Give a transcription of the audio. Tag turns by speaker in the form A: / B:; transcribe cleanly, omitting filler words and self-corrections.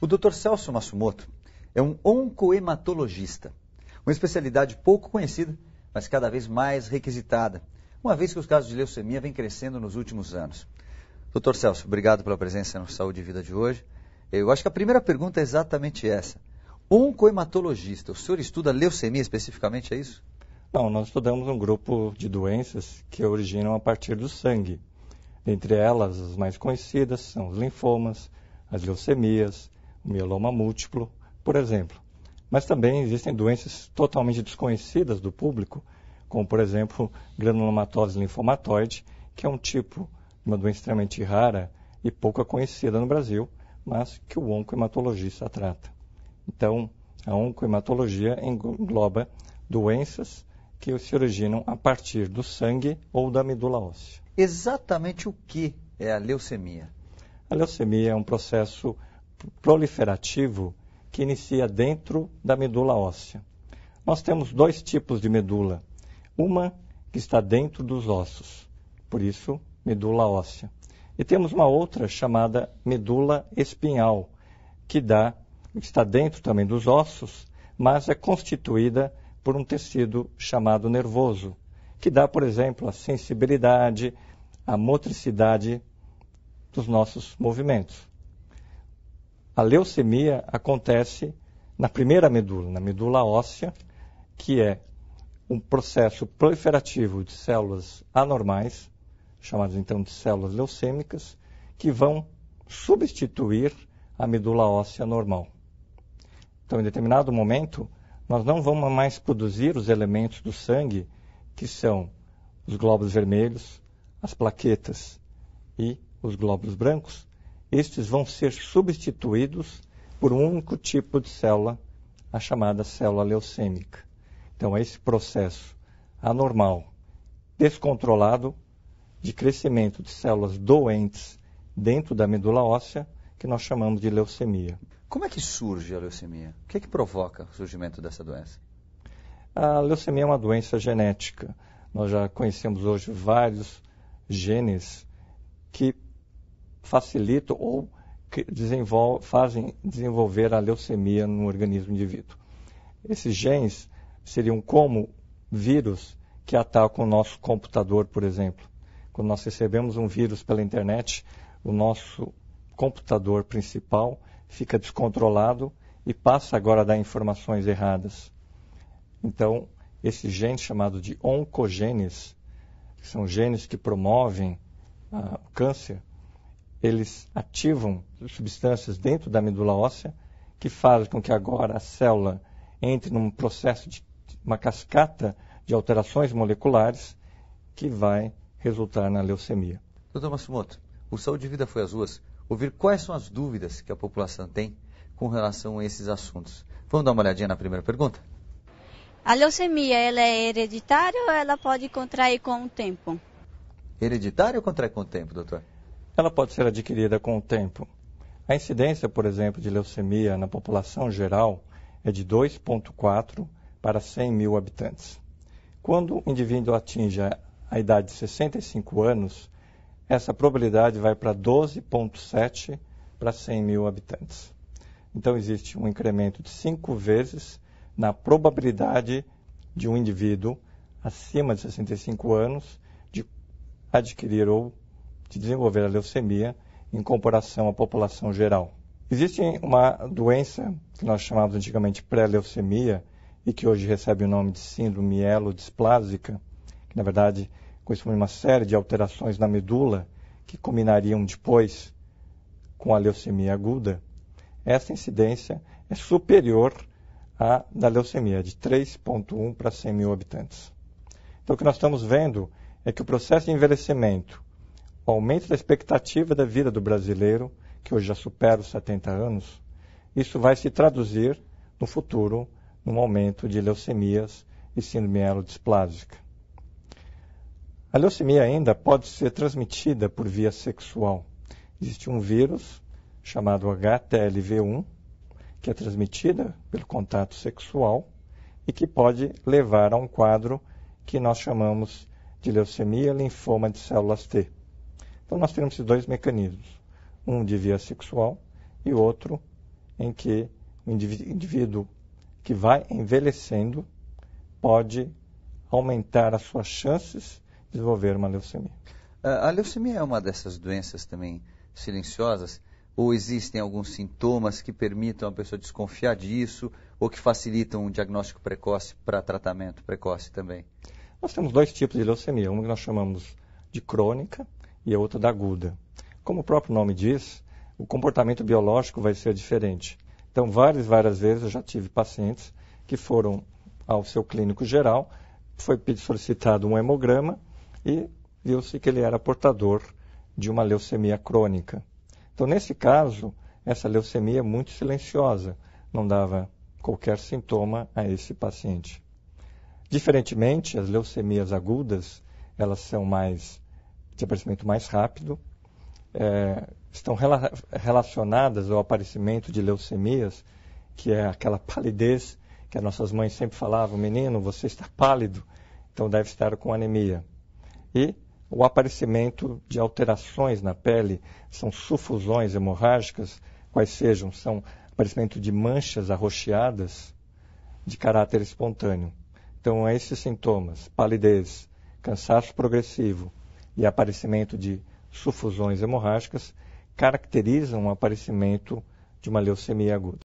A: O Dr. Celso Massumoto é um oncohematologista, uma especialidade pouco conhecida, mas cada vez mais requisitada, uma vez que os casos de leucemia vêm crescendo nos últimos anos. Dr. Celso, obrigado pela presença no Saúde e Vida de hoje. Eu acho que a primeira pergunta é exatamente essa. Oncohematologista, o senhor estuda leucemia especificamente, é isso?
B: Não, nós estudamos um grupo de doenças que originam a partir do sangue. Entre elas, as mais conhecidas são os linfomas, as leucemias, o mieloma múltiplo, por exemplo. Mas também existem doenças totalmente desconhecidas do público, como, por exemplo, granulomatose linfomatoide, que é um tipo de uma doença extremamente rara e pouco conhecida no Brasil, mas que o oncohematologista trata. Então, a oncohematologia engloba doenças que se originam a partir do sangue ou da medula óssea.
A: Exatamente o que é a leucemia?
B: A leucemia é um processo proliferativo que inicia dentro da medula óssea. Nós temos dois tipos de medula. Uma que está dentro dos ossos, por isso medula óssea. E temos uma outra chamada medula espinhal, que está dentro também dos ossos, mas é constituída por um tecido chamado nervoso, que dá, por exemplo, a sensibilidade, a motricidade dos nossos movimentos. A leucemia acontece na primeira medula, na medula óssea, que é um processo proliferativo de células anormais, chamadas então de células leucêmicas, que vão substituir a medula óssea normal. Então, em determinado momento, nós não vamos mais produzir os elementos do sangue, que são os glóbulos vermelhos, as plaquetas e os glóbulos brancos. Estes vão ser substituídos por um único tipo de célula, a chamada célula leucêmica. Então, é esse processo anormal, descontrolado, de crescimento de células doentes dentro da medula óssea, que nós chamamos de leucemia.
A: Como é que surge a leucemia? O que é que provoca o surgimento dessa doença?
B: A leucemia é uma doença genética. Nós já conhecemos hoje vários genes que facilitam ou que fazem desenvolver a leucemia no organismo do indivíduo. Esses genes seriam como vírus que atacam o nosso computador, por exemplo. Quando nós recebemos um vírus pela internet, o nosso computador principal fica descontrolado e passa agora a dar informações erradas. Então, esses genes chamados de oncogenes, que são genes que promovem o câncer, eles ativam substâncias dentro da medula óssea que fazem com que agora a célula entre num processo de uma cascata de alterações moleculares que vai resultar na leucemia.
A: Dr. Massumoto, o Saúde e Vida foi às ruas ouvir quais são as dúvidas que a população tem com relação a esses assuntos. Vamos dar uma olhadinha na primeira pergunta?
C: A leucemia, ela é hereditária ou ela pode contrair com o tempo?
A: Hereditária ou contrai com o tempo, doutor?
B: Ela pode ser adquirida com o tempo. A incidência, por exemplo, de leucemia na população geral é de 2,4 para 100 mil habitantes. Quando o indivíduo atinge a idade de 65 anos, essa probabilidade vai para 12,7 para 100 mil habitantes. Então, existe um incremento de 5 vezes na probabilidade de um indivíduo acima de 65 anos de adquirir ou de desenvolver a leucemia em comparação à população geral. Existe uma doença que nós chamávamos antigamente pré-leucemia e que hoje recebe o nome de síndrome mielodisplásica, que na verdade corresponde a uma série de alterações na medula que combinariam depois com a leucemia aguda. Essa incidência é superior à da leucemia, de 3,1 para 100 mil habitantes. Então, o que nós estamos vendo é que o processo de envelhecimento, o aumento da expectativa da vida do brasileiro, que hoje já supera os 70 anos, isso vai se traduzir no futuro num aumento de leucemias e síndrome mielodisplásica. A leucemia ainda pode ser transmitida por via sexual. Existe um vírus chamado HTLV1, que é transmitida pelo contato sexual e que pode levar a um quadro que nós chamamos de leucemia linfoma de células T. Então, nós temos esses dois mecanismos, um de via sexual e outro em que o indivíduo que vai envelhecendo pode aumentar as suas chances de desenvolver uma leucemia.
A: A leucemia é uma dessas doenças também silenciosas? Ou existem alguns sintomas que permitam a pessoa desconfiar disso ou que facilitam um diagnóstico precoce para tratamento precoce também?
B: Nós temos dois tipos de leucemia, uma que nós chamamos de crônica e a outra da aguda. Como o próprio nome diz, o comportamento biológico vai ser diferente. Então, várias vezes eu já tive pacientes que foram ao seu clínico geral, foi solicitado um hemograma e viu-se que ele era portador de uma leucemia crônica. Então, nesse caso, essa leucemia é muito silenciosa, não dava qualquer sintoma a esse paciente. Diferentemente, as leucemias agudas, elas são de aparecimento mais rápido, estão relacionadas ao aparecimento de leucemias, que é aquela palidez que as nossas mães sempre falavam: menino, você está pálido, então deve estar com anemia. E o aparecimento de alterações na pele, são sufusões hemorrágicas, quais sejam, são aparecimento de manchas arroxeadas de caráter espontâneo. Então, esses sintomas, palidez, cansaço progressivo e aparecimento de sufusões hemorrágicas, caracterizam o aparecimento de uma leucemia aguda.